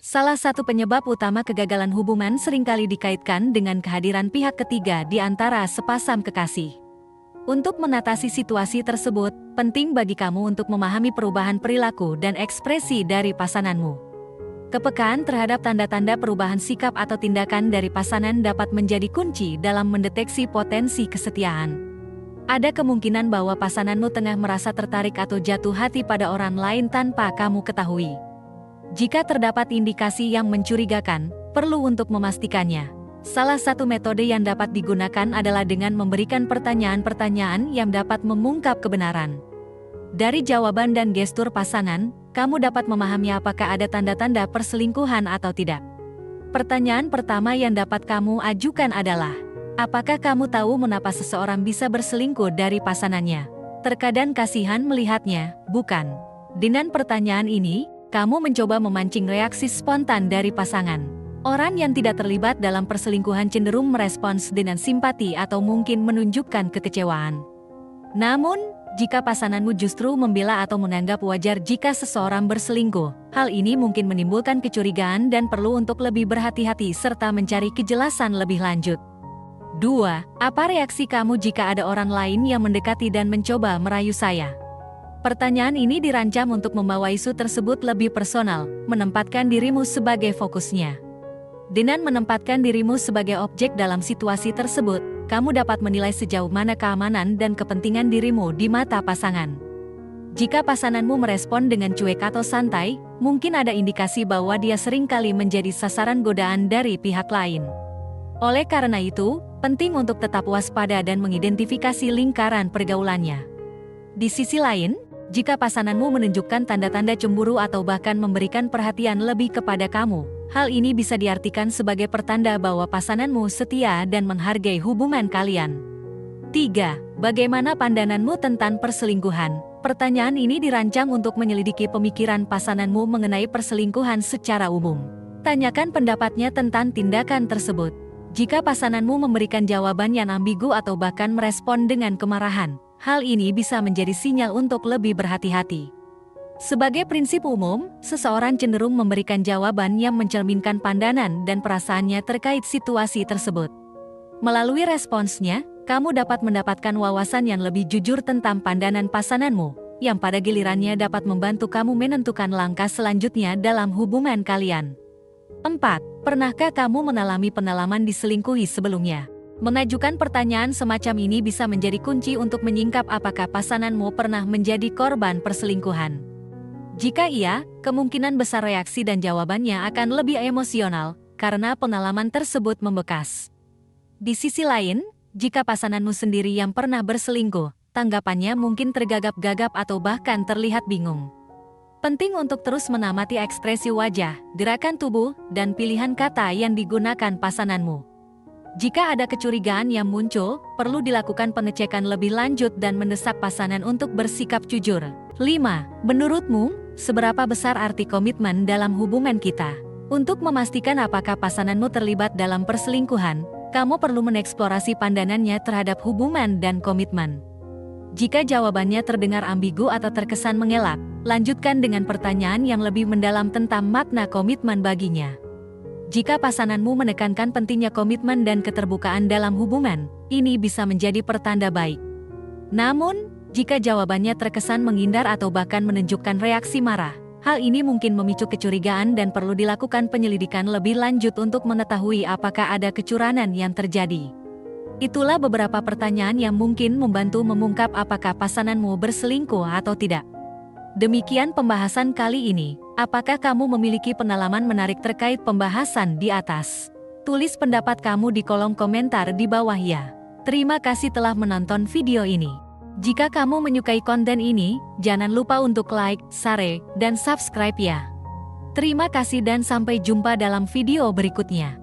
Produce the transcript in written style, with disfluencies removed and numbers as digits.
Salah satu penyebab utama kegagalan hubungan seringkali dikaitkan dengan kehadiran pihak ketiga di antara sepasang kekasih. Untuk mengatasi situasi tersebut, penting bagi kamu untuk memahami perubahan perilaku dan ekspresi dari pasanganmu. Kepekaan terhadap tanda-tanda perubahan sikap atau tindakan dari pasangan dapat menjadi kunci dalam mendeteksi potensi kesetiaan. Ada kemungkinan bahwa pasanganmu tengah merasa tertarik atau jatuh hati pada orang lain tanpa kamu ketahui. Jika terdapat indikasi yang mencurigakan, perlu untuk memastikannya. Salah satu metode yang dapat digunakan adalah dengan memberikan pertanyaan-pertanyaan yang dapat mengungkap kebenaran. Dari jawaban dan gestur pasangan, kamu dapat memahami apakah ada tanda-tanda perselingkuhan atau tidak. Pertanyaan pertama yang dapat kamu ajukan adalah, apakah kamu tahu mengapa seseorang bisa berselingkuh dari pasangannya? Terkadang kasihan melihatnya, bukan? Dengan pertanyaan ini, kamu mencoba memancing reaksi spontan dari pasangan. Orang yang tidak terlibat dalam perselingkuhan cenderung merespons dengan simpati atau mungkin menunjukkan kekecewaan. Namun, jika pasanganmu justru membela atau menganggap wajar jika seseorang berselingkuh, hal ini mungkin menimbulkan kecurigaan dan perlu untuk lebih berhati-hati serta mencari kejelasan lebih lanjut. 2. Apa reaksi kamu jika ada orang lain yang mendekati dan mencoba merayu saya? Pertanyaan ini dirancang untuk membawa isu tersebut lebih personal, menempatkan dirimu sebagai fokusnya. Dengan menempatkan dirimu sebagai objek dalam situasi tersebut, kamu dapat menilai sejauh mana keamanan dan kepentingan dirimu di mata pasangan. Jika pasanganmu merespon dengan cuek atau santai, mungkin ada indikasi bahwa dia seringkali menjadi sasaran godaan dari pihak lain. Oleh karena itu, penting untuk tetap waspada dan mengidentifikasi lingkaran pergaulannya. Di sisi lain, jika pasanganmu menunjukkan tanda-tanda cemburu atau bahkan memberikan perhatian lebih kepada kamu, hal ini bisa diartikan sebagai pertanda bahwa pasanganmu setia dan menghargai hubungan kalian. 3. Bagaimana pandanganmu tentang perselingkuhan? Pertanyaan ini dirancang untuk menyelidiki pemikiran pasanganmu mengenai perselingkuhan secara umum. Tanyakan pendapatnya tentang tindakan tersebut. Jika pasanganmu memberikan jawaban yang ambigu atau bahkan merespon dengan kemarahan, hal ini bisa menjadi sinyal untuk lebih berhati-hati. Sebagai prinsip umum, seseorang cenderung memberikan jawaban yang mencerminkan pandangan dan perasaannya terkait situasi tersebut. Melalui responsnya, kamu dapat mendapatkan wawasan yang lebih jujur tentang pandangan pasanganmu, yang pada gilirannya dapat membantu kamu menentukan langkah selanjutnya dalam hubungan kalian. 4. Pernahkah kamu mengalami pengalaman diselingkuhi sebelumnya? Mengajukan pertanyaan semacam ini bisa menjadi kunci untuk menyingkap apakah pasanganmu pernah menjadi korban perselingkuhan. Jika iya, kemungkinan besar reaksi dan jawabannya akan lebih emosional, karena pengalaman tersebut membekas. Di sisi lain, jika pasanganmu sendiri yang pernah berselingkuh, tanggapannya mungkin tergagap-gagap atau bahkan terlihat bingung. Penting untuk terus mengamati ekspresi wajah, gerakan tubuh, dan pilihan kata yang digunakan pasanganmu. Jika ada kecurigaan yang muncul, perlu dilakukan pengecekan lebih lanjut dan mendesak pasangan untuk bersikap jujur. 5. Menurutmu, seberapa besar arti komitmen dalam hubungan kita? Untuk memastikan apakah pasanganmu terlibat dalam perselingkuhan, kamu perlu mengeksplorasi pandangannya terhadap hubungan dan komitmen. Jika jawabannya terdengar ambigu atau terkesan mengelak, lanjutkan dengan pertanyaan yang lebih mendalam tentang makna komitmen baginya. Jika pasanganmu menekankan pentingnya komitmen dan keterbukaan dalam hubungan, ini bisa menjadi pertanda baik. Namun, jika jawabannya terkesan menghindar atau bahkan menunjukkan reaksi marah, hal ini mungkin memicu kecurigaan dan perlu dilakukan penyelidikan lebih lanjut untuk mengetahui apakah ada kecurangan yang terjadi. Itulah beberapa pertanyaan yang mungkin membantu mengungkap apakah pasanganmu berselingkuh atau tidak. Demikian pembahasan kali ini. Apakah kamu memiliki pengalaman menarik terkait pembahasan di atas? Tulis pendapat kamu di kolom komentar di bawah ya. Terima kasih telah menonton video ini. Jika kamu menyukai konten ini, jangan lupa untuk like, share, dan subscribe ya. Terima kasih dan sampai jumpa dalam video berikutnya.